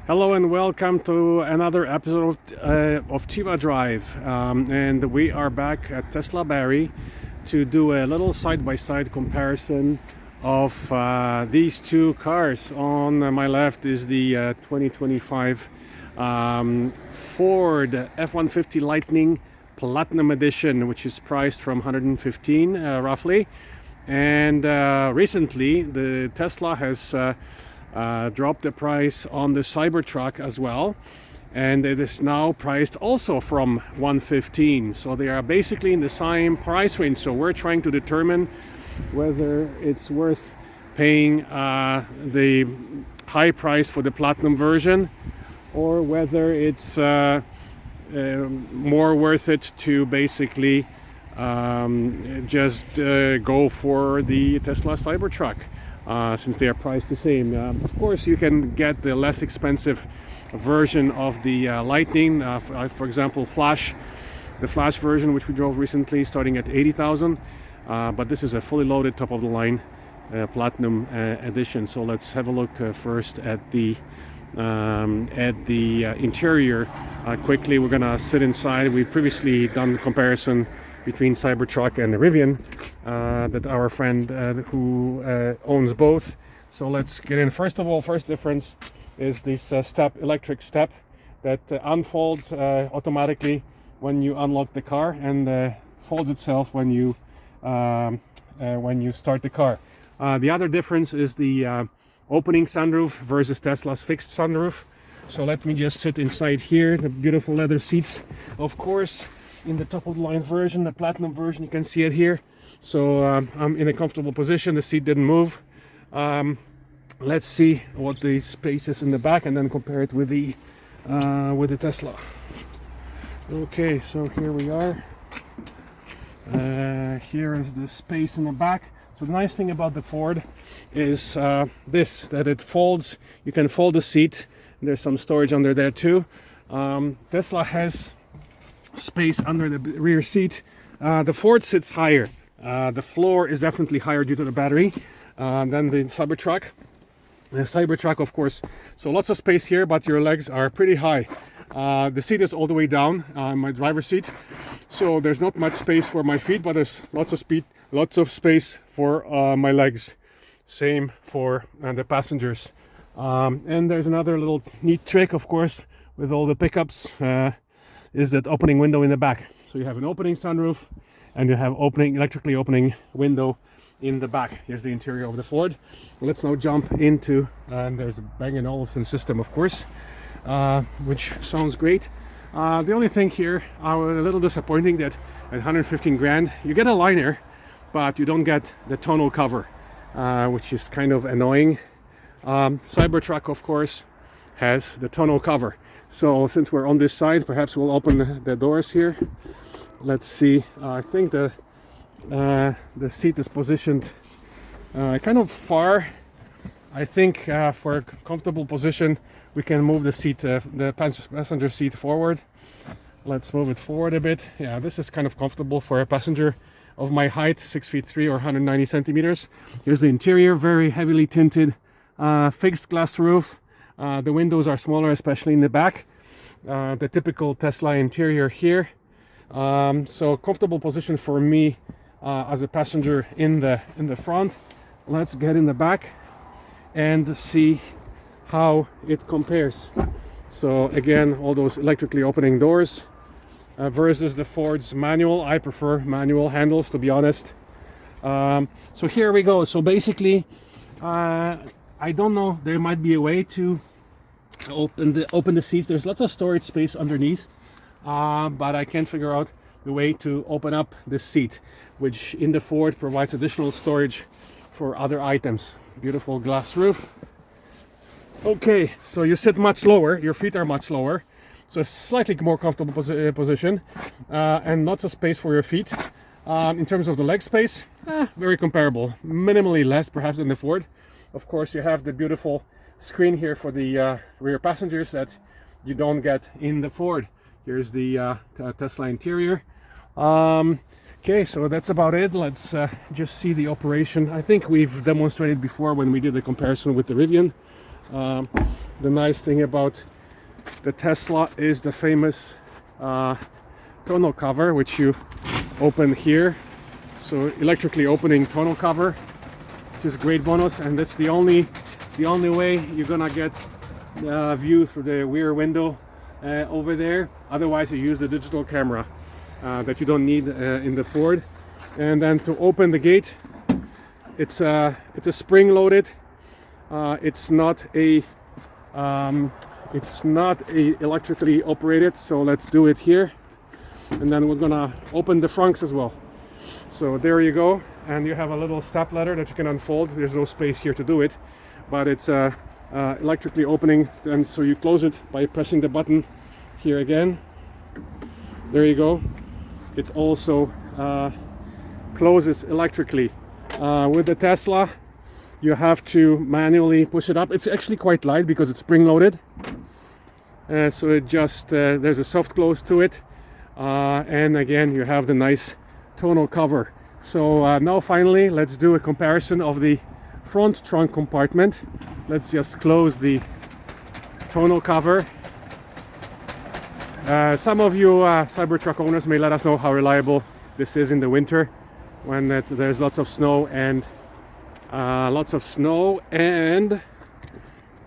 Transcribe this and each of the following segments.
Hello and welcome to another episode of Chiva Drive, and we are back at Tesla Barrie to do a little side-by-side comparison of these two cars. On my left is the 2025 Ford F150 Lightning Platinum Edition, which is priced from 115 roughly, and recently the Tesla has dropped the price on the Cybertruck as well, and it is now priced also from 115, so they are basically in the same price range. So we're trying to determine whether it's worth paying the high price for the Platinum version, or whether it's more worth it to basically just go for the Tesla Cybertruck. Since they are priced the same. Of course, you can get the less expensive version of the Lightning, for example, the Flash version, which we drove recently, starting at 80,000. But this is a fully loaded, top-of-the-line Platinum edition. So let's have a look first at the interior. Quickly, we're gonna sit inside. We've previously done comparison between Cybertruck and the Rivian, that our friend who owns both. So let's get in. First of all, first difference is this electric step that unfolds automatically when you unlock the car, and folds itself when you start the car. The other difference is the opening sunroof versus Tesla's fixed sunroof. So let me just sit inside here. The beautiful leather seats, of course. In the top-of-the-line version, the Platinum version, you can see it here. So I'm in a comfortable position. The seat didn't move. Let's see what the space is in the back, and then compare it with the Tesla. Okay, so here we are. Here is the space in the back. So the nice thing about the Ford is that it folds. You can fold the seat. There's some storage under there too. Tesla has space under the rear seat. The Ford sits higher. The floor is definitely higher due to the battery than the Cybertruck. The Cybertruck, of course, so lots of space here, but your legs are pretty high. The seat is all the way down, my driver's seat, so there's not much space for my feet, but there's lots of space for my legs. Same for the passengers. And there's another little neat trick, of course, with all the pickups. Is that opening window in the back. So you have an opening sunroof, and you have electrically opening window in the back. Here's the interior of the Ford. Let's now jump into, and there's a Bang & Olufsen system, of course, which sounds great. The only thing here, a little disappointing, that at 115 grand, you get a liner, but you don't get the tonneau cover, which is kind of annoying. Cybertruck, of course, has the tonneau cover. So since we're on this side, perhaps we'll open the doors here. Let's see. I think the seat is positioned kind of far. I think for a comfortable position, we can move the seat, the passenger seat forward. Let's move it forward a bit. Yeah, this is kind of comfortable for a passenger of my height, 6'3" or 190 centimeters. Here's the interior, very heavily tinted, fixed glass roof. The windows are smaller, especially in the back. The typical Tesla interior here. So comfortable position for me as a passenger in the front. Let's get in the back and see how it compares. So again, all those electrically opening doors versus the Ford's manual. I prefer manual handles, to be honest. So here we go. So basically, I don't know, there might be a way to open the seats. There's lots of storage space underneath, but I can't figure out the way to open up this seat, which in the Ford provides additional storage for other items. Beautiful glass roof. Okay, so you sit much lower, your feet are much lower, So a slightly more comfortable position, and lots of space for your feet. In terms of the leg space, very comparable, minimally less perhaps than the Ford. Of course, you have the beautiful screen here for the rear passengers that you don't get in the Ford. Here's the Tesla interior. Okay, so that's about it. Let's just see the operation. I think we've demonstrated before when we did the comparison with the Rivian. The nice thing about the Tesla is the famous tonneau cover, which you open here. So electrically opening tonneau cover, which is a great bonus, and that's the only way you're gonna get view through the rear window over there. Otherwise, you use the digital camera that you don't need in the Ford. And then to open the gate, it's a spring-loaded. It's not electrically operated. So let's do it here, and then we're gonna open the Frunks as well. So there you go, and you have a little step ladder that you can unfold. There's no space here to do it, but it's electrically opening, and so you close it by pressing the button here again. There you go. It also closes electrically. With the Tesla, you have to manually push it up. It's actually quite light because it's spring-loaded, so it just there's a soft close to it, and again you have the nice tonneau cover. So now finally let's do a comparison of the front trunk compartment. Let's just close the tonneau cover. Some of you Cybertruck owners may let us know how reliable this is in the winter when there's lots of snow and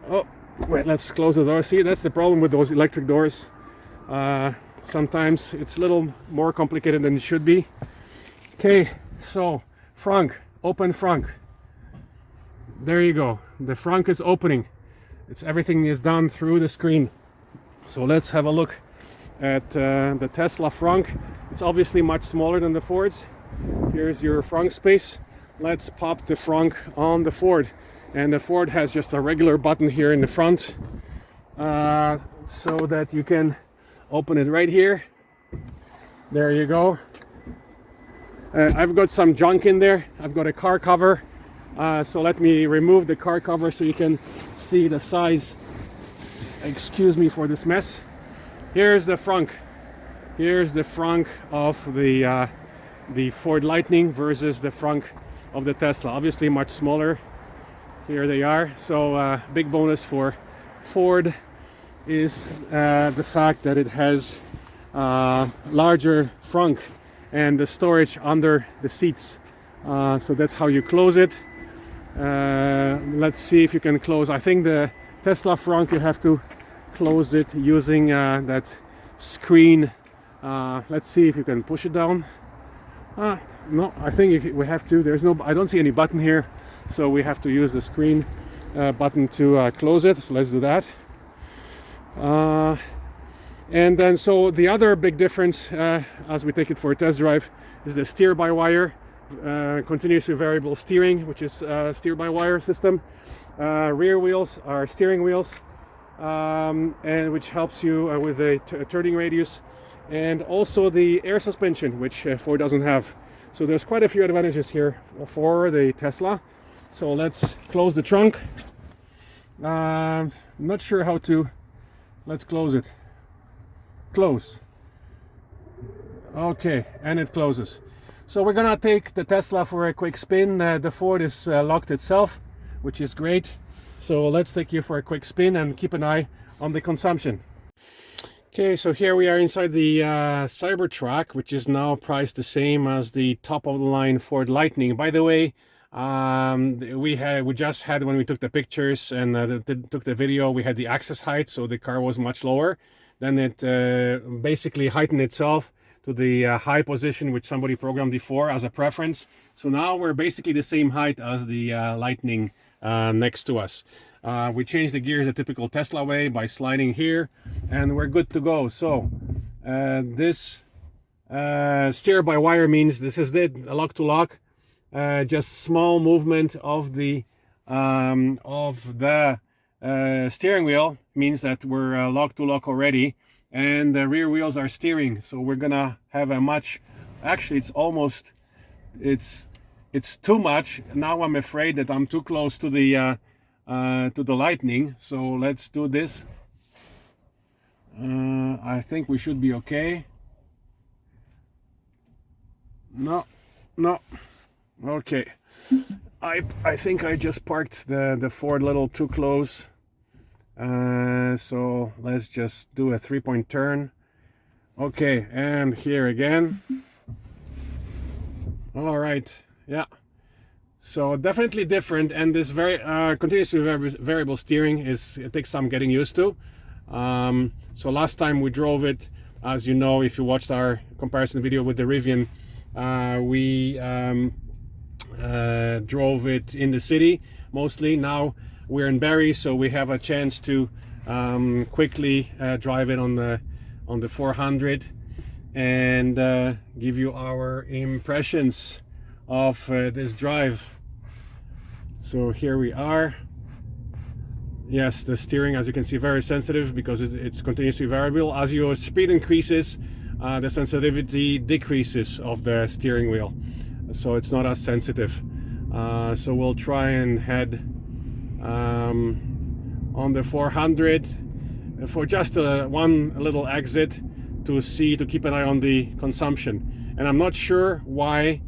oh wait, let's close the door. See, that's the problem with those electric doors. Sometimes it's a little more complicated than it should be. Okay, so Frunk, open Frunk. There you go. The Frunk is opening. Everything is done through the screen. So let's have a look at the Tesla Frunk. It's obviously much smaller than the Ford's. Here's your Frunk space. Let's pop the Frunk on the Ford. And the Ford has just a regular button here in the front, so that you can open it right here. There you go. I've got some junk in there. I've got a car cover. So let me remove the car cover so you can see the size. Excuse me for this mess. Here's the Frunk. Here's the Frunk of the Ford Lightning versus the Frunk of the Tesla. Obviously much smaller. Here they are. So big bonus for Ford is the fact that it has larger Frunk and the storage under the seats. So that's how you close it. Let's see if you can close. I think the Tesla Frunk, you have to close it using that screen. Let's see if you can push it down. No, I think we have to. I don't see any button here, so we have to use the screen button to close it. So let's do that. And then, so the other big difference as we take it for a test drive is the steer-by-wire, continuously variable steering, which is steer-by-wire system. Rear wheels are steering wheels, and which helps you with the turning radius, and also the air suspension, which Ford doesn't have. So there's quite a few advantages here for the Tesla. So let's close the trunk. Not sure how to. Let's close it. Close. Okay, and it closes. So we're gonna take the Tesla for a quick spin. The Ford is locked itself, which is great. So let's take you for a quick spin and keep an eye on the consumption. Okay, so here we are inside the Cybertruck, which is now priced the same as the top of the line Ford Lightning. By the way, we just had, when we took the pictures and took the video, we had the access height, so the car was much lower. Then it basically heightened itself to the high position which somebody programmed before as a preference. So now we're basically the same height as the Lightning next to us. We changed the gears the typical Tesla way by sliding here, and we're good to go. So this steer-by-wire means this is it, a lock-to-lock. Just small movement of the steering wheel means that we're lock to lock already, and the rear wheels are steering. So we're gonna have a much, actually it's too much. Now I'm afraid that I'm too close to the lightning. So let's do this. I think we should be okay. No, okay. I think I just parked the Ford a little too close. So let's just do a 3-point turn. Okay, and here again. All right, yeah. So definitely different, and this very continuously variable steering it takes some getting used to. So last time we drove it, as you know, if you watched our comparison video with the Rivian, we drove it in the city mostly. Now we're in Barrie, so we have a chance to quickly drive it on the 400 and give you our impressions of this drive. So here we are. Yes, the steering, as you can see, very sensitive because it's continuously variable. As your speed increases, the sensitivity decreases of the steering wheel, so it's not as sensitive. So we'll try and head on the 400 for just one little exit to keep an eye on the consumption. And I'm not sure why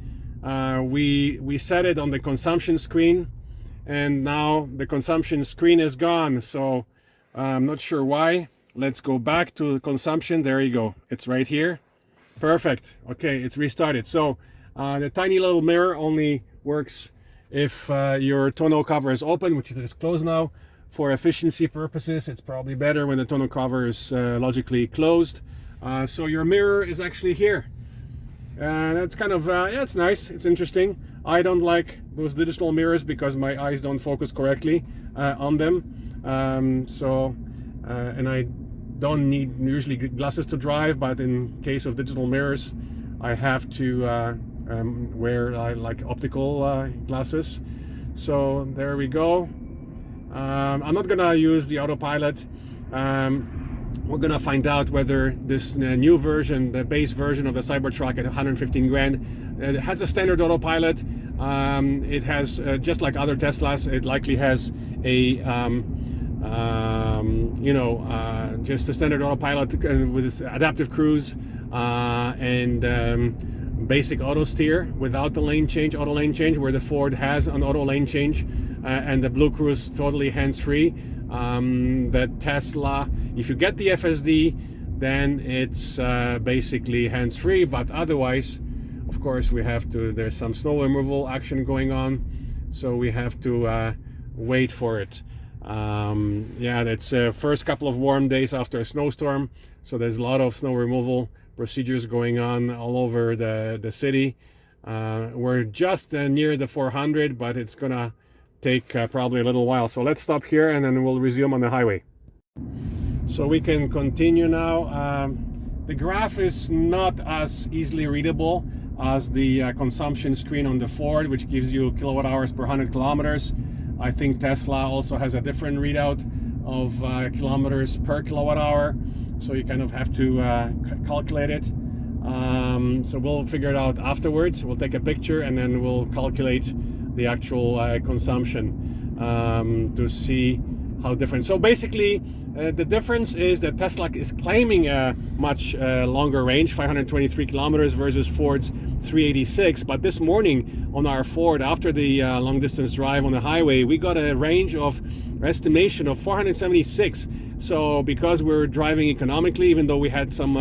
we set it on the consumption screen, and now the consumption screen is gone. So I'm not sure why. Let's go back to the consumption. There you go. It's right here. Perfect. Okay, it's restarted. So the tiny little mirror only works if your tonneau cover is open, which is closed now. For efficiency purposes, it's probably better when the tonneau cover is logically closed. So your mirror is actually here. That's kind of, yeah, it's nice. It's interesting. I don't like those digital mirrors because my eyes don't focus correctly on them. And I don't need usually glasses to drive, but in case of digital mirrors, I have to wear like optical glasses. So there we go. I'm not gonna use the Autopilot. We're gonna find out whether this new version, the base version of the Cybertruck at 115 grand, it has a standard Autopilot. It has just like other Teslas, it likely has a just a standard Autopilot with its adaptive cruise and basic auto steer without the auto lane change, where the Ford has an auto lane change, and the Blue Cruise totally hands-free. The Tesla, if you get the FSD, then it's basically hands-free, but otherwise, of course, there's some snow removal action going on, so we have to wait for it. Yeah, that's first couple of warm days after a snowstorm, so there's a lot of snow removal procedures going on all over the city. We're just near the 400, but it's gonna take probably a little while. So let's stop here and then we'll resume on the highway. So we can continue now. The graph is not as easily readable as the consumption screen on the Ford, which gives you kilowatt hours per 100 kilometers. I think Tesla also has a different readout of kilometers per kilowatt hour, so you kind of have to calculate it. So we'll figure it out afterwards. We'll take a picture and then we'll calculate the actual consumption to see how different. So basically the difference is that Tesla is claiming a much longer range, 523 kilometers versus Ford's 386. But this morning on our Ford, after the long distance drive on the highway, we got a range of estimation of 476. So because we're driving economically, even though we had some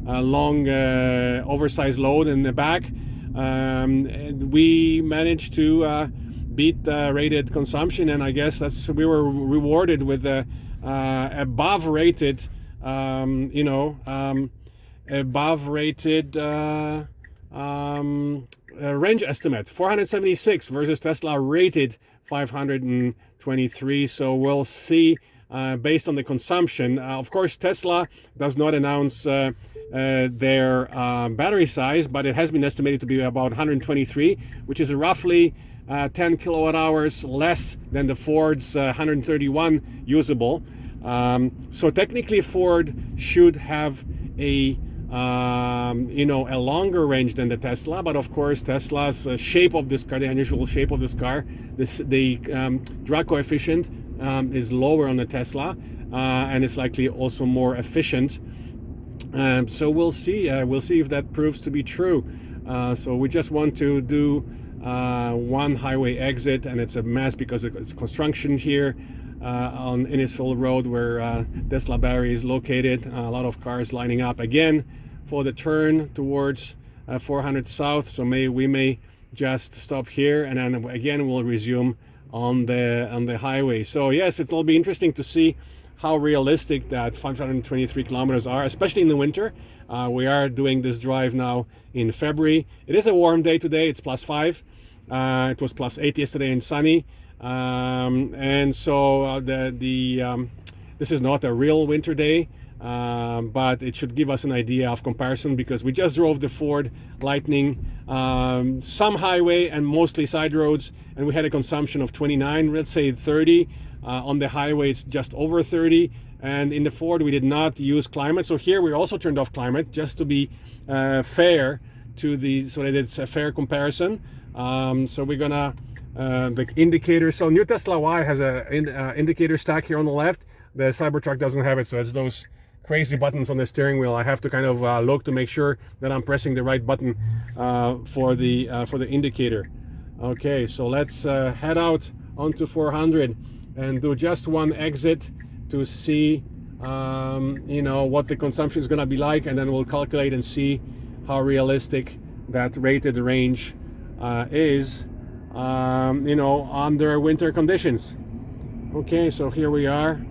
long oversized load in the back, we managed to beat the rated consumption, and I guess we were rewarded with a above rated range estimate, 476 versus Tesla rated 523. So we'll see based on the consumption. Of course, Tesla does not announce their battery size, but it has been estimated to be about 123, which is roughly 10 kilowatt hours less than the Ford's 131 usable. So technically Ford should have a a longer range than the Tesla, but of course Tesla's shape of this car, the unusual shape of this car, the drag coefficient is lower on the Tesla, and it's likely also more efficient. So we'll see if that proves to be true. So we just want to do one highway exit, and it's a mess because it's construction here on Innisfil Road where Tesla battery is located. A lot of cars lining up again for the turn towards 400 South. So we may just stop here, and then again we'll resume on the highway. So yes, it'll be interesting to see how realistic that 523 kilometers are, especially in the winter. We are doing this drive now in February. It is a warm day today. It's +5. It was +8 yesterday and sunny. And so this is not a real winter day, but it should give us an idea of comparison, because we just drove the Ford Lightning, some highway and mostly side roads, and we had a consumption of 29, let's say 30. On the highway it's just over 30, and in the Ford we did not use climate. So here we also turned off climate just to be fair to so that it's a fair comparison. So we're gonna the indicator. So new Tesla Y has a indicator stack here on the left. The Cybertruck doesn't have it, so it's those crazy buttons on the steering wheel. I have to kind of look to make sure that I'm pressing the right button for the indicator. Okay, so let's head out onto 400 and do just one exit to see what the consumption is going to be like, and then we'll calculate and see how realistic that rated range is under winter conditions. Okay, so here we are.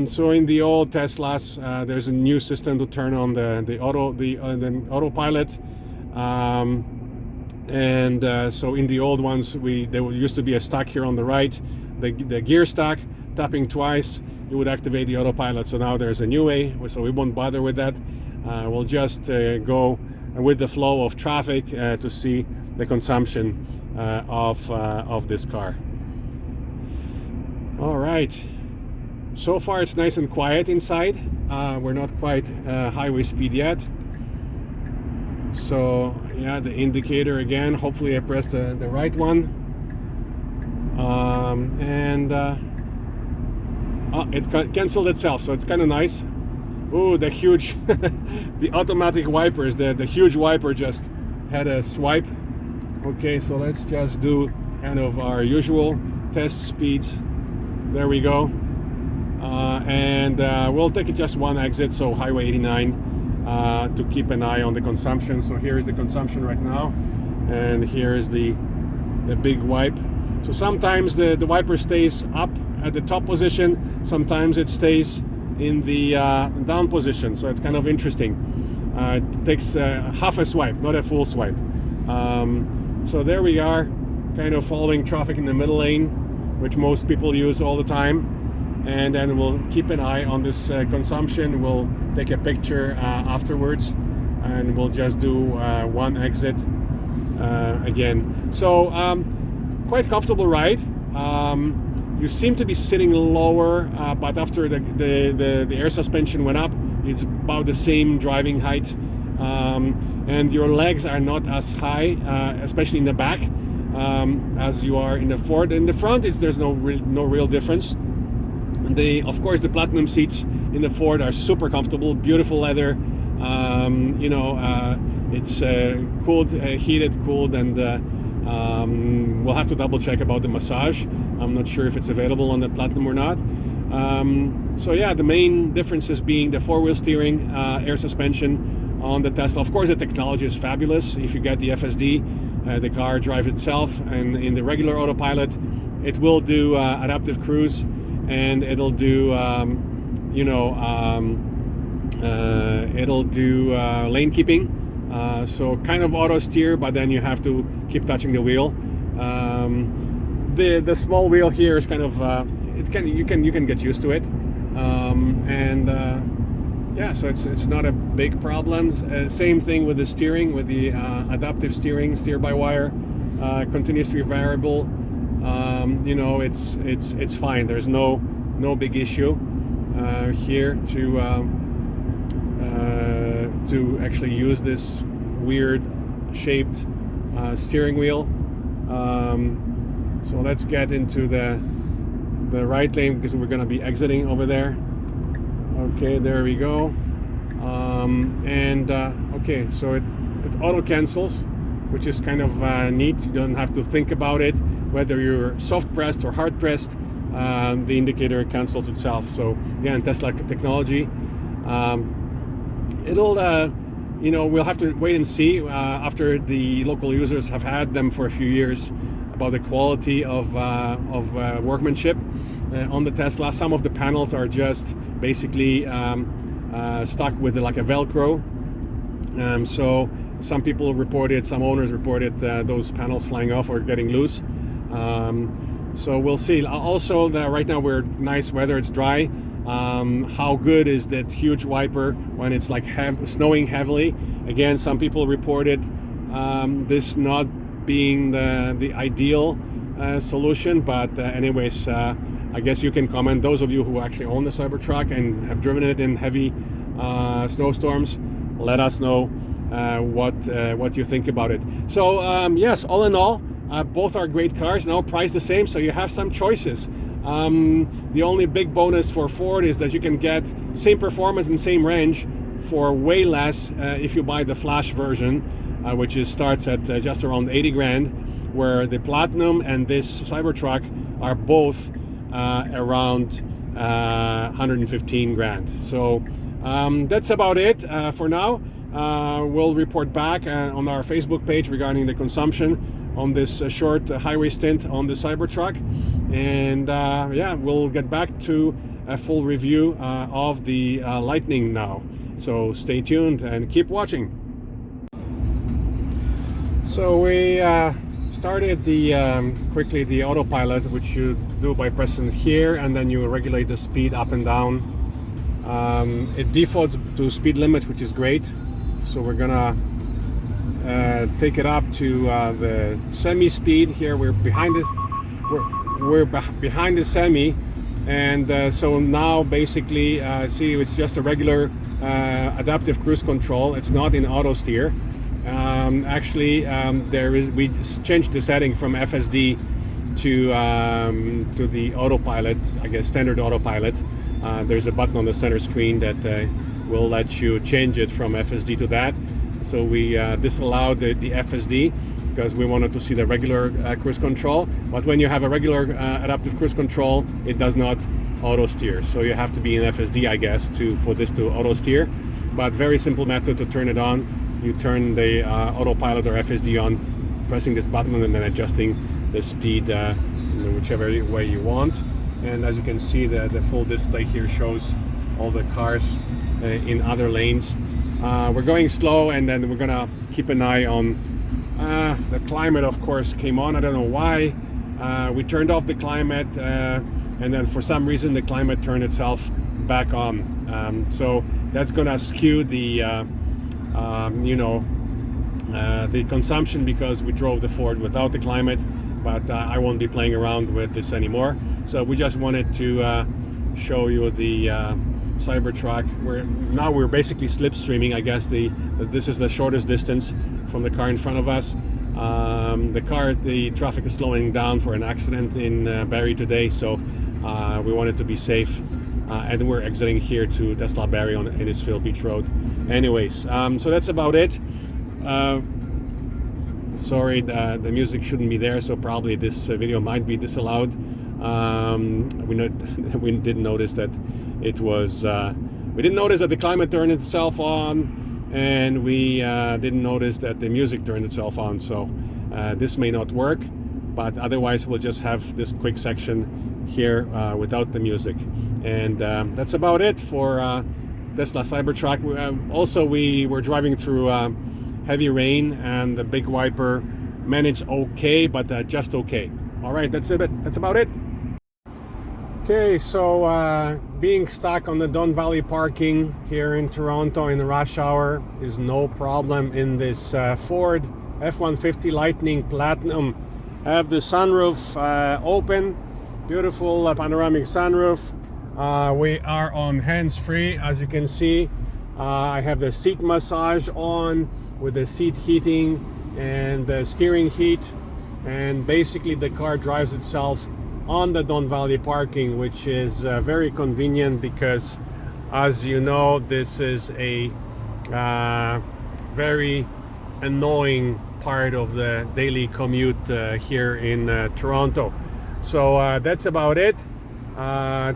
So in the old Teslas, there's a new system to turn on the Autopilot, so in the old ones, there used to be a stack here on the right, the gear stack. Tapping twice, you would activate the Autopilot. So now there's a new way, so we won't bother with that. We'll just go with the flow of traffic to see the consumption of this car. All right. So far it's nice and quiet inside. We're not quite highway speed yet. So yeah, the indicator again, hopefully I pressed the right one. It canceled itself, so it's kind of nice. Ooh, the huge the automatic wipers, the huge wiper just had a swipe. Okay, so let's just do kind of our usual test speeds. There we go. We'll take it just one exit, so Highway 89, to keep an eye on the consumption. So here is the consumption right now, and here is the big wipe. So sometimes the wiper stays up at the top position, sometimes it stays in the down position, so it's kind of interesting. It takes half a swipe, not a full swipe. So there we are, kind of following traffic in the middle lane, which most people use all the time. And then we'll keep an eye on this consumption. We'll take a picture afterwards, and we'll just do one exit again. So quite comfortable ride. You seem to be sitting lower, but after the air suspension went up, it's about the same driving height, and your legs are not as high, especially in the back, as you are in the Ford. In the front, there's no real difference. Of course, the platinum seats in the Ford are super comfortable, beautiful leather. It's cooled, heated, cooled, and we'll have to double check about the massage. I'm not sure if it's available on the platinum or not. So yeah, the main differences being the four-wheel steering, air suspension on the Tesla. Of course, the technology is fabulous. If you get the FSD, the car drives itself, and in the regular Autopilot, it will do adaptive cruise. And it'll do, it'll do lane keeping. So kind of auto steer, but then you have to keep touching the wheel. The small wheel here is kind of, you can get used to it. Yeah, so it's not a big problem. Same thing with the steering, with the adaptive steering, steer by wire. continues to be variable, you know, it's fine. There's no big issue here to actually use this weird shaped steering wheel. So let's get into the right lane because we're going to be exiting over there. Okay, there we go. Okay, so it auto cancels, which is kind of neat. You don't have to think about it whether you're soft pressed or hard pressed. The indicator cancels itself. So yeah, in Tesla technology, it'll you know, we'll have to wait and see after the local users have had them for a few years about the quality of workmanship on the Tesla. Some of the panels are just basically stuck with like a Velcro. So some people reported, some owners reported those panels flying off or getting loose. So we'll see. Also, right now we're nice weather, it's dry. How good is that huge wiper when it's like snowing heavily? Again, some people reported this not being the ideal solution, but anyways, I guess you can comment, those of you who actually own the Cybertruck and have driven it in heavy snowstorms, let us know what you think about it. So yes, all in all, both are great cars, now priced the same, so you have some choices. The only big bonus for Ford is that you can get same performance and same range for way less if you buy the Flash version, which starts at just around 80 grand, where the Platinum and this Cybertruck are both around 115 grand. So that's about it for now. We'll report back on our Facebook page regarding the consumption on this short highway stint on the Cybertruck, and yeah, we'll get back to a full review of the Lightning now. So stay tuned and keep watching. So we started quickly the Autopilot, which you do by pressing here, and then you regulate the speed up and down. It defaults to speed limit, which is great. So we're gonna take it up to the semi speed. Here we're behind this. We're behind the semi, and so now basically see, it's just a regular adaptive cruise control. It's not in auto steer. Actually, we changed the setting from FSD to the Autopilot, I guess standard Autopilot. There's a button on the center screen that will let you change it from FSD to that. So we disallowed the FSD because we wanted to see the regular cruise control. But when you have a regular adaptive cruise control, it does not auto steer. So you have to be in FSD, I guess, for this to auto steer. But very simple method to turn it on. You turn the Autopilot or FSD on, pressing this button and then adjusting the speed whichever way you want. And as you can see, the full display here shows all the cars in other lanes. We're going slow, and then we're gonna keep an eye on the climate. Of course came on, I don't know why. We turned off the climate, and then for some reason the climate turned itself back on. So that's gonna skew the the consumption because we drove the Ford without the climate. But I won't be playing around with this anymore. So we just wanted to show you the Cybertruck. We're basically slipstreaming. I guess this is the shortest distance from the car in front of us. The traffic is slowing down for an accident in Barrie today, so we wanted to be safe, and we're exiting here to Tesla Barrie on Innisfil Beach Road. Anyways, so that's about it. Sorry, the music shouldn't be there, so probably this video might be disallowed. We didn't notice that it was. We didn't notice that the climate turned itself on, and we didn't notice that the music turned itself on. So this may not work, but otherwise we'll just have this quick section here without the music, and that's about it for Tesla Cybertruck. Also, we were driving through heavy rain, and the big wiper managed okay, but just okay. All right, that's it. That's about it. Okay, so being stuck on the Don Valley parking here in Toronto in the rush hour is no problem in this Ford F150 Lightning Platinum. Have the sunroof open, beautiful panoramic sunroof. We are on hands-free, as you can see. I have the seat massage on with the seat heating and the steering heat, and basically the car drives itself on the Don Valley parking, which is very convenient because, as you know, this is a very annoying part of the daily commute here in Toronto. So that's about it.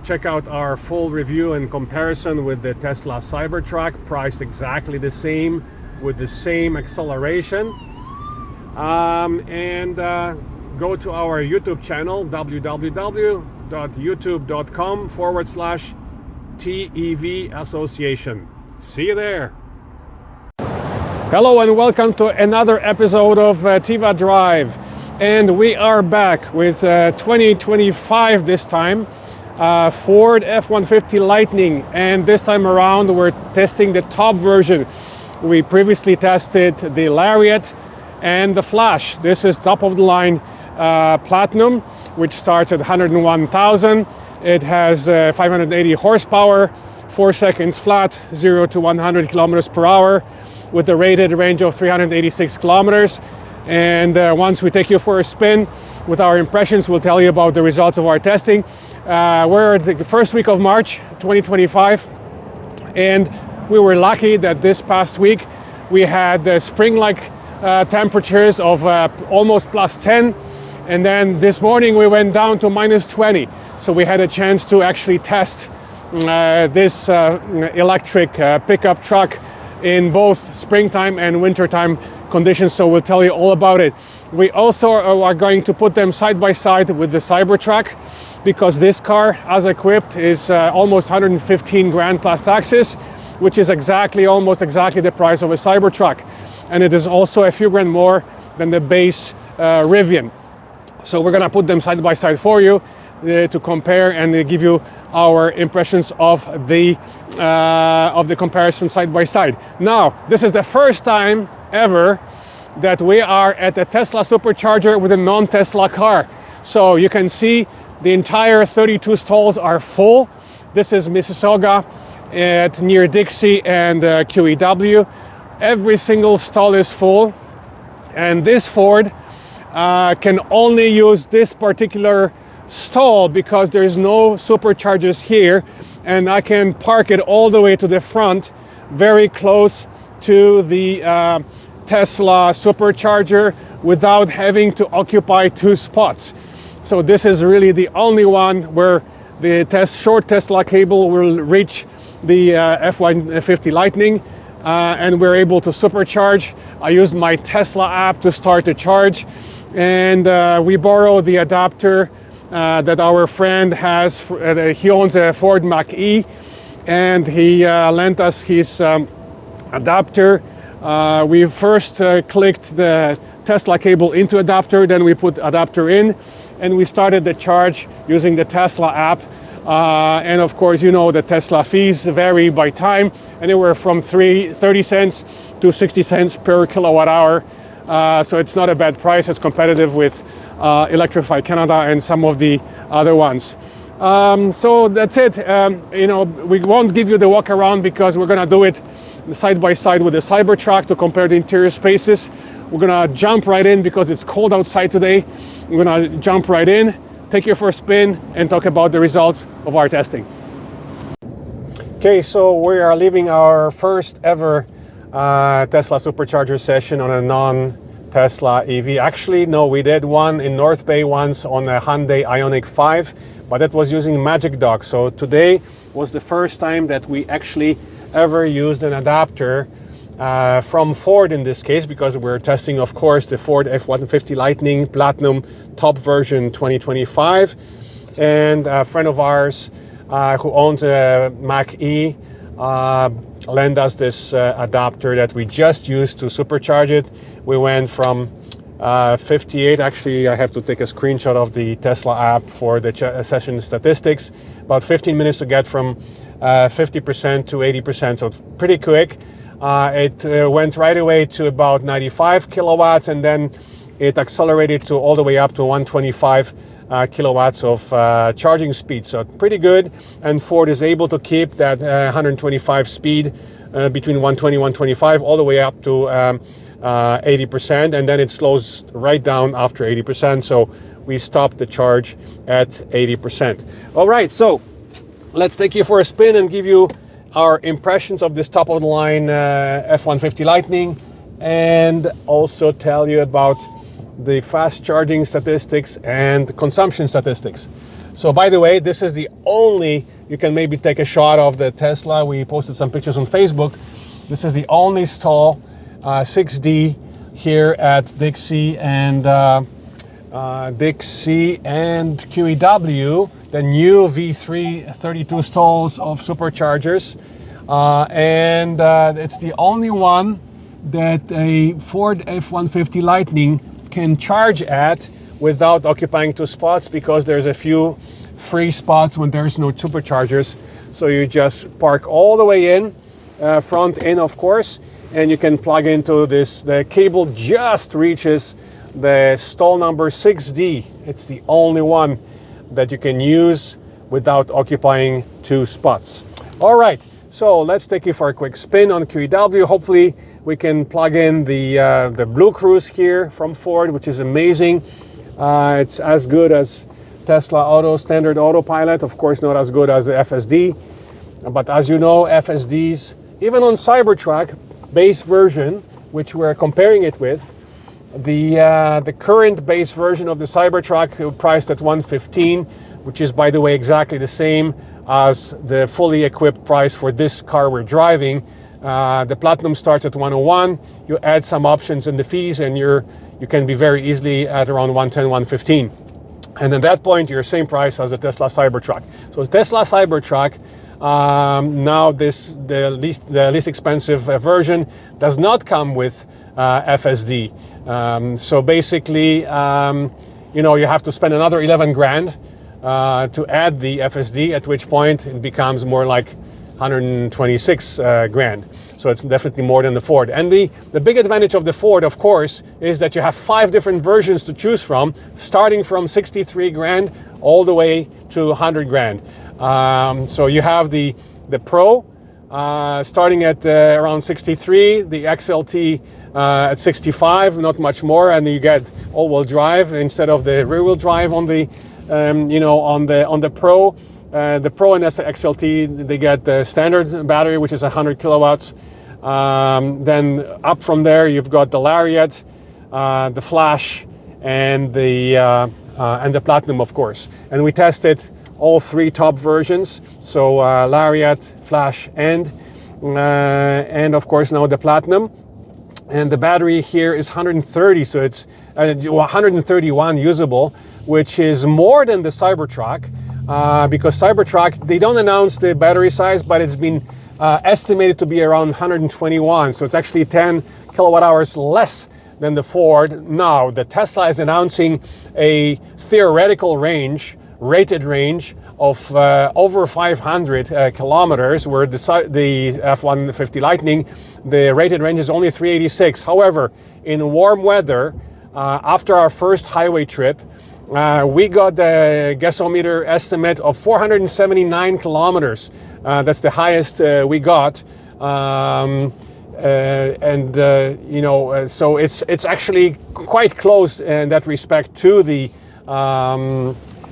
Check out our full review and comparison with the Tesla Cybertruck, priced exactly the same with the same acceleration. And go to our YouTube channel, www.youtube.com/TEV Association. See you there. Hello and welcome to another episode of Tiva Drive. And we are back with 2025 this time, Ford F-150 Lightning. And this time around we're testing the top version. We previously tested the Lariat and the Flash. This is top of the line Platinum, which starts at 101,000. It has 580 horsepower, 4 seconds flat, 0 to 100 kilometers per hour, with a rated range of 386 kilometers. And once we take you for a spin with our impressions, we'll tell you about the results of our testing. We're at the first week of March 2025, and we were lucky that this past week we had the spring-like temperatures of almost +10, and then this morning we went down to -20. So we had a chance to actually test this electric pickup truck in both springtime and wintertime conditions, so we'll tell you all about it. We also are going to put them side by side with the Cybertruck, because this car, as equipped, is almost 115 grand plus taxes, which is almost exactly the price of a Cybertruck, and it is also a few grand more than the base Rivian. So we're gonna put them side by side for you to compare and give you our impressions of the comparison side by side. Now, this is the first time ever that we are at a Tesla supercharger with a non-Tesla car. So you can see the entire 32 stalls are full. This is Mississauga near Dixie and QEW. Every single stall is full, and this Ford can only use this particular stall because there's no superchargers here, and I can park it all the way to the front, very close to the Tesla supercharger, without having to occupy 2 spots. So this is really the only one where the short Tesla cable will reach the F-150 Lightning, and we're able to supercharge. I used my Tesla app to start the charge, and we borrowed the adapter that our friend has. He owns a Ford Mach-E, and he lent us his adapter. We first clicked the Tesla cable into adapter, then we put adapter in, and we started the charge using the Tesla app. And of course, you know, the Tesla fees vary by time, anywhere from 30 cents to 60 cents per kilowatt hour. So it's not a bad price. It's competitive with Electrify Canada and some of the other ones. So that's it. You know, we won't give you the walk around because we're gonna do it side by side with the Cybertruck to compare the interior spaces. We're gonna jump right in because it's cold outside today. We're gonna jump right in, take you for a spin, and talk about the results of our testing. Okay, so we are leaving our first ever Tesla supercharger session on a non-Tesla EV. Actually, no, we did one in North Bay once on a Hyundai Ioniq 5, but that was using Magic Dock. So today was the first time that we actually ever used an adapter from Ford in this case, because we're testing, of course, the Ford F-150 Lightning Platinum top version 2025. And a friend of ours who owns a Mach-E lend us this adapter that we just used to supercharge it. We went from 58, actually I have to take a screenshot of the Tesla app for the session statistics, about 15 minutes to get from 50% to 80%, so it's pretty quick. It went right away to about 95 kilowatts, and then it accelerated to all the way up to 125 kilowatts of charging speed. So pretty good, and Ford is able to keep that 125 speed between 120 125 all the way up to 80%, and then it slows right down after 80%. So we stopped the charge at 80%. All right, so let's take you for a spin and give you our impressions of this top of the line F150 Lightning, and also tell you about the fast charging statistics and consumption statistics. So by the way, this is the only, you can maybe take a shot of the Tesla. We posted some pictures on Facebook. This is the only stall 6D here at Dixie and QEW, the new V3 32 stalls of superchargers, and it's the only one that a Ford F-150 Lightning can charge at without occupying 2 spots, because there's a few free spots when there's no superchargers. So you just park all the way in, front in of course, and you can plug into this. The cable just reaches the stall number 6D. It's the only one that you can use without occupying 2 spots. All right, so let's take you for a quick spin on QEW. Hopefully we can plug in the Blue Cruise here from Ford, which is amazing. It's as good as Tesla standard Autopilot. Of course, not as good as the FSD, but as you know, FSDs, even on Cybertruck base version, which we're comparing it with, the current base version of the Cybertruck priced at $115, which is, by the way, exactly the same as the fully equipped price for this car we're driving. The Platinum starts at $101. You add some options and the fees, and you can be very easily at around $110, $115. And at that point, you're the same price as the Tesla Cybertruck. So the Tesla Cybertruck, now the least expensive version does not come with FSD. So basically, you have to spend another 11 grand to add the FSD, at which point it becomes more like 126 grand. So it's definitely more than the Ford. And the big advantage of the Ford, of course, is that you have 5 different versions to choose from, starting from 63 grand all the way to 100 grand. So you have the Pro starting at around 63, the XLT at 65, not much more, and you get all-wheel drive instead of the rear-wheel drive on the on the Pro. The Pro and XLT, they get the standard battery, which is 100 kilowatts. Then up from there, you've got the Lariat, the Flash, and the Platinum, of course. And we tested all 3 top versions, so Lariat, Flash, and of course now the Platinum. And the battery here is 130, so it's 131 usable, which is more than the Cybertruck. Because Cybertruck, they don't announce the battery size, but it's been estimated to be around 121. So it's actually 10 kilowatt hours less than the Ford. Now, the Tesla is announcing a theoretical range, rated range of over 500 kilometers, where the F-150 Lightning, the rated range is only 386. However, in warm weather, after our first highway trip, we got the gasometer estimate of 479 kilometers. That's the highest we got. So it's actually quite close in that respect to the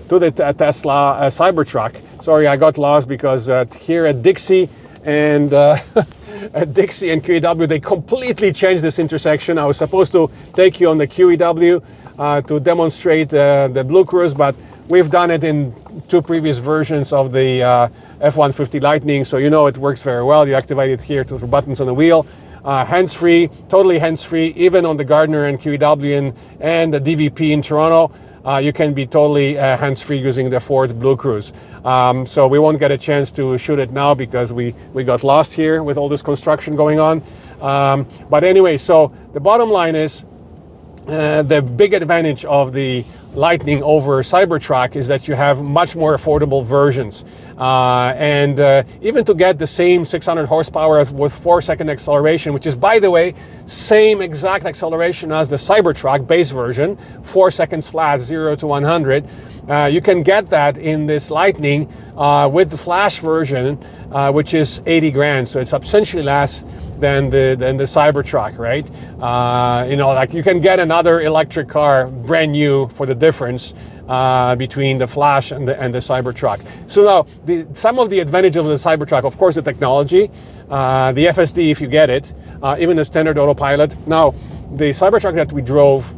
Tesla Cybertruck. Sorry, I got lost because here at Dixie and QEW, they completely changed this intersection. I was supposed to take you on the QEW to demonstrate the Blue Cruise, but we've done it in 2 previous versions of the F-150 Lightning, so it works very well. You activate it here through buttons on the wheel. Hands-free, totally hands-free, even on the Gardner and QEW and the DVP in Toronto. You can be totally hands-free using the Ford Blue Cruise. So we won't get a chance to shoot it now because we got lost here with all this construction going on. But anyway, so the bottom line is the big advantage of the Lightning over Cybertruck is that you have much more affordable versions. And even to get the same 600 horsepower with 4-second acceleration, which is, by the way, same exact acceleration as the Cybertruck base version, 4 seconds flat, 0 to 100, you can get that in this Lightning with the Flash version, which is 80 grand. So it's substantially less than the Cybertruck, right? You know, like you can get another electric car brand new for the difference between the Flash and the Cybertruck. So now, some of the advantages of the Cybertruck, of course, the technology, the FSD if you get it, even the standard autopilot. Now, the Cybertruck that we drove,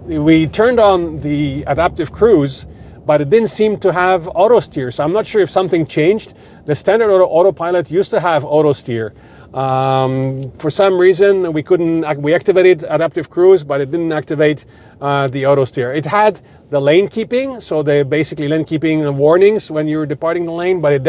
we turned on the adaptive cruise, but it didn't seem to have auto steer. So I'm not sure if something changed. The standard autopilot used to have auto steer. For some reason, we activated adaptive cruise, but it didn't activate the auto steer. It had the lane keeping, so basically lane keeping warnings when you were departing the lane, but it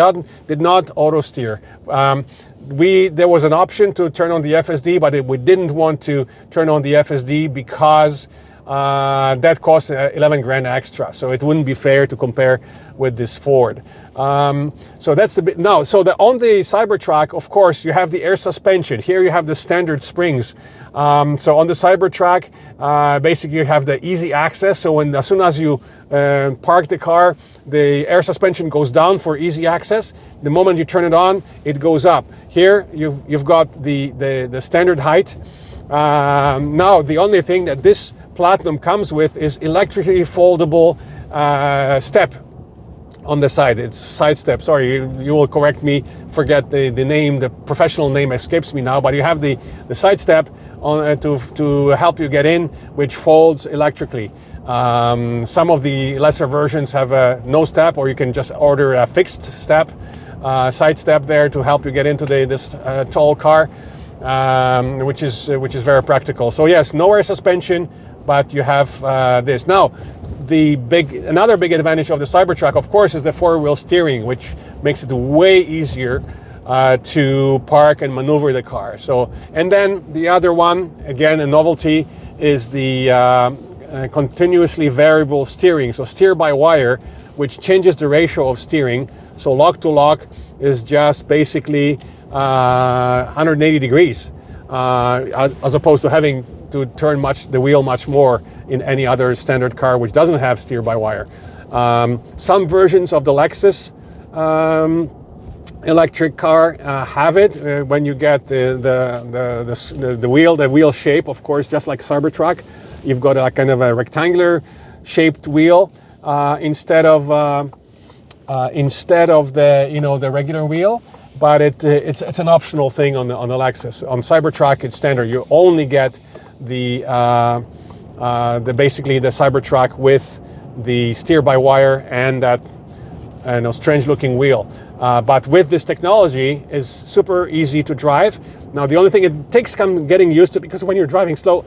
did not auto steer. There was an option to turn on the FSD, but we didn't want to turn on the FSD because that costs 11 grand extra, so it wouldn't be fair to compare with this Ford. So that's the bit. Now, on the Cybertruck, of course, you have the air suspension. Here you have the standard springs. So on the Cybertruck, basically you have the easy access. So as soon as you park the car, the air suspension goes down for easy access. The moment you turn it on, it goes up. Here you've got the standard height. Now the only thing that this Platinum comes with is electrically foldable step on the side. It's side step. Sorry, you will correct me. Forget the name. The professional name escapes me now. But you have the side step on to help you get in, which folds electrically. Some of the lesser versions have a no step, or you can just order a fixed step, side step there to help you get into this tall car, which is very practical. So yes, no air suspension, but you have this. Now, another big advantage of the Cybertruck, of course, is the 4-wheel steering, which makes it way easier to park and maneuver the car. So, and then the other one, again, a novelty, is the continuously variable steering. So steer by wire, which changes the ratio of steering. So lock to lock is just basically 180 degrees, as opposed to having to turn the wheel much more in any other standard car which doesn't have steer by wire. Some versions of the Lexus electric car have it. When you get the wheel shape, of course, just like Cybertruck, you've got a kind of a rectangular shaped wheel instead of the regular wheel. But it's an optional thing on the Lexus. On Cybertruck, it's standard. You only get basically the Cybertruck with the steer by wire and that strange looking wheel. But with this technology, is super easy to drive. Now the only thing it takes getting used to, because when you're driving slow,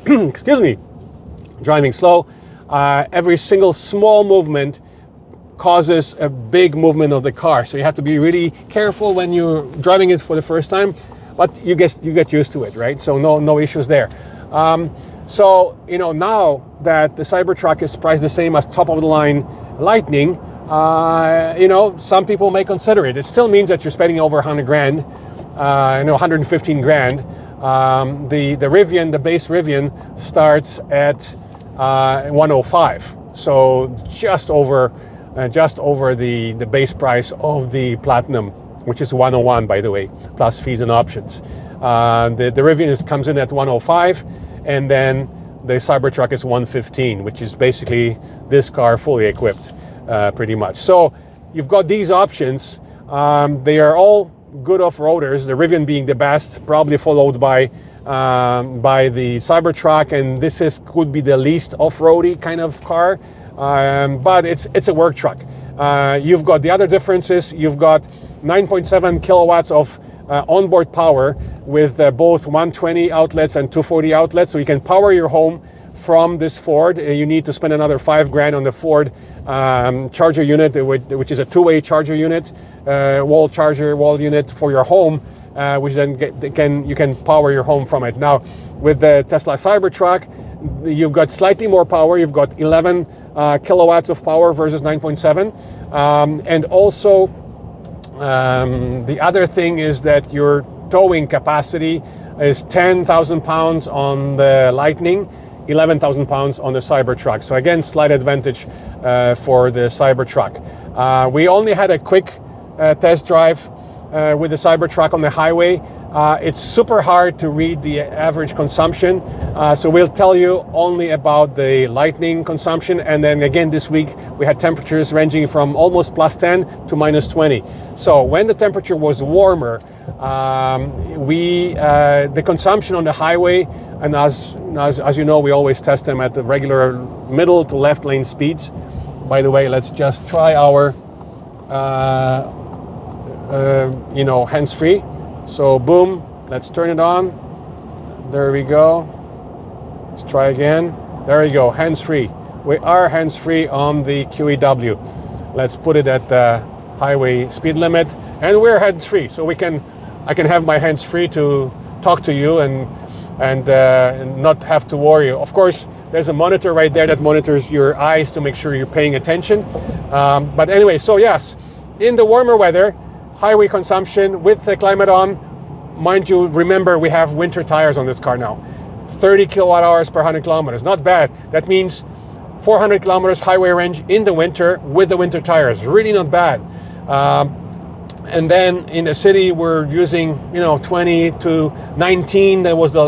every single small movement causes a big movement of the car. So you have to be really careful when you're driving it for the first time, but you get used to it, right? So no issues there. So now that the Cybertruck is priced the same as top of the line Lightning, some people may consider it. It still means that you're spending over 100 grand, 115 grand. The Rivian, the base Rivian, starts at 105. So just over the base price of the Platinum, which is 101, by the way, plus fees and options. The Rivian comes in at 105, and then the Cybertruck is 115, which is basically this car fully equipped, pretty much. So you've got these options. They are all good off-roaders, the Rivian being the best, probably followed by the Cybertruck, and this could be the least off-roady kind of car. But it's a work truck. You've got the other differences. You've got 9.7 kilowatts of onboard power with both 120 outlets and 240 outlets. So you can power your home from this Ford. You need to spend another 5 grand on the Ford charger unit, which is a 2-way charger unit, wall unit for your home, which then you can power your home from it. Now, with the Tesla Cybertruck, You've got slightly more power. You've got 11 kilowatts of power versus 9.7. And also, the other thing is that your towing capacity is 10,000 pounds on the Lightning, 11,000 pounds on the Cybertruck. So again, slight advantage for the Cybertruck. We only had a quick test drive with the Cybertruck on the highway. It's super hard to read the average consumption, so we'll tell you only about the Lightning consumption. And then again this week we had temperatures ranging from almost +10 to -20. So when the temperature was warmer, the consumption on the highway, and as you know, we always test them at the regular middle to left lane speeds. By the way, let's just try our hands-free. So boom, let's turn it on. There we go. Let's try again. There we go, hands-free. We are hands-free on the QEW. Let's put it at the highway speed limit, and we're hands-free. So I can have my hands free to talk to you and not have to worry. Of course, there's a monitor right there that monitors your eyes to make sure you're paying attention. But anyway, so yes, in the warmer weather, highway consumption with the climate on, mind you, remember we have winter tires on this car now. 30 kilowatt hours per 100 kilometers, not bad. That means 400 kilometers highway range in the winter with the winter tires, really not bad. And then in the city we're using 20 to 19. That was the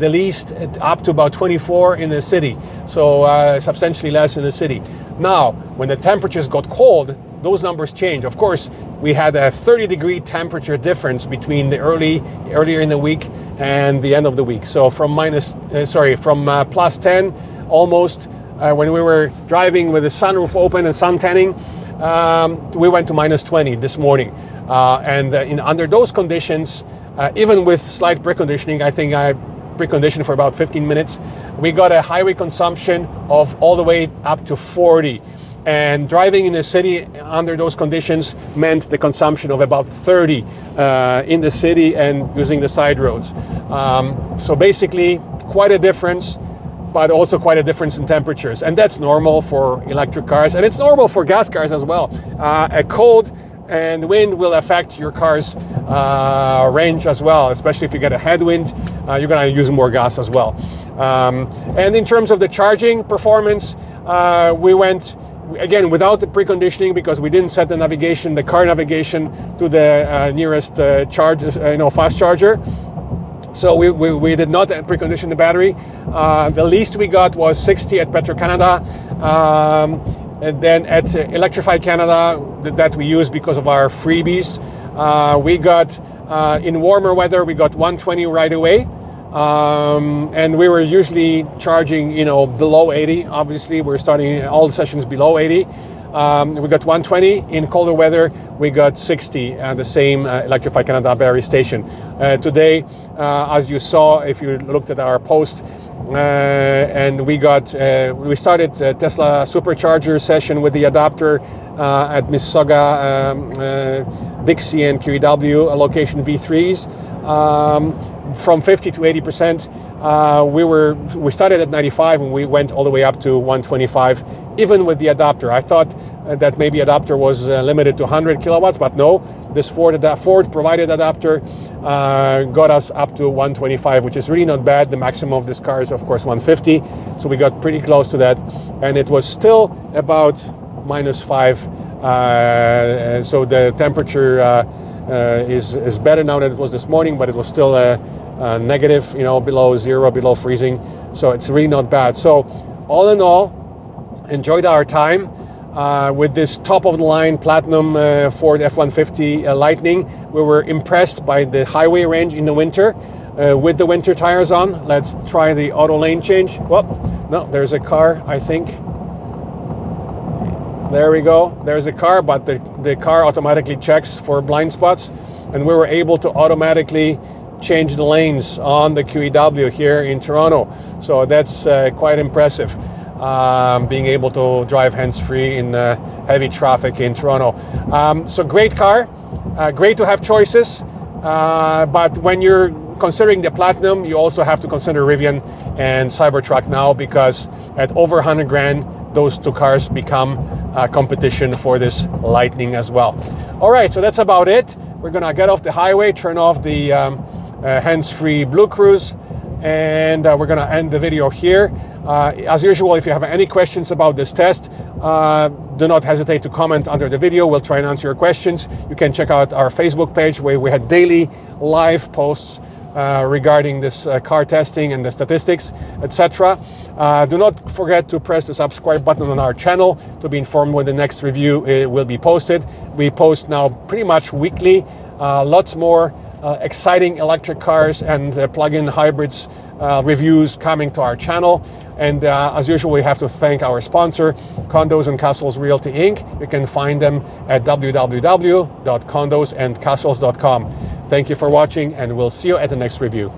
least, up to about 24 in the city, so substantially less in the city. Now when the temperatures got cold, those numbers change. Of course, we had a 30-degree temperature difference between the earlier in the week and the end of the week. So from +10 almost when we were driving with the sunroof open and sun tanning, we went to -20 this morning. Under those conditions, even with slight preconditioning, I think I preconditioned for about 15 minutes, we got a highway consumption of all the way up to 40. And driving in the city under those conditions meant the consumption of about 30 in the city and using the side roads. So basically quite a difference, but also quite a difference in temperatures. And that's normal for electric cars, and it's normal for gas cars as well. A cold and wind will affect your car's range as well, especially if you get a headwind, you're gonna use more gas as well. And in terms of the charging performance, we went again without the preconditioning because we didn't set the car navigation to the nearest fast charger. So we did not precondition the battery. The least we got was 60 at Petro-Canada. And then at Electrify Canada, that we use because of our freebies, we got, in warmer weather, we got 120 right away. And we were usually charging, below 80. Obviously, we're starting all the sessions below 80. We got 120. In colder weather, we got 60 at the same Electrify Canada battery station. Today, as you saw, if you looked at our post, and we started a Tesla supercharger session with the adapter at Mississauga, Dixie and QEW, location V3s. From 50 to 80%. We started at 95 and we went all the way up to 125, even with the adapter. I thought that maybe adapter was limited to 100 kilowatts, but no, this Ford provided adapter got us up to 125, which is really not bad. The maximum of this car is of course 150, so we got pretty close to that, and it was still about -5. So the temperature is better now than it was this morning, but it was still negative, below zero, below freezing. So it's really not bad. So all in all, enjoyed our time with this top-of-the-line platinum Ford F150 Lightning. We were impressed by the highway range in the winter with the winter tires on. Let's try the auto lane change. Well, no, there's a car, I think. There we go. There's a car, but the car automatically checks for blind spots, and we were able to automatically change the lanes on the QEW here in Toronto. So that's quite impressive, being able to drive hands-free in heavy traffic in Toronto. So great car, great to have choices, but when you're considering the Platinum, you also have to consider Rivian and Cybertruck now, because at over 100 grand, those two cars become competition for this Lightning as well. All right, so that's about it. We're gonna get off the highway, turn off the hands-free Blue Cruise, and we're gonna end the video here. As usual, if you have any questions about this test, do not hesitate to comment under the video. We'll try and answer your questions. You can check out our Facebook page, where we had daily live posts regarding this car testing and the statistics, etc. Do not forget to press the subscribe button on our channel to be informed when the next review will be posted. We post now pretty much weekly, lots more exciting electric cars and plug-in hybrids reviews coming to our channel. And as usual, we have to thank our sponsor, Condos and Castles Realty Inc. You can find them at www.condosandcastles.com. Thank you for watching, and we'll see you at the next review.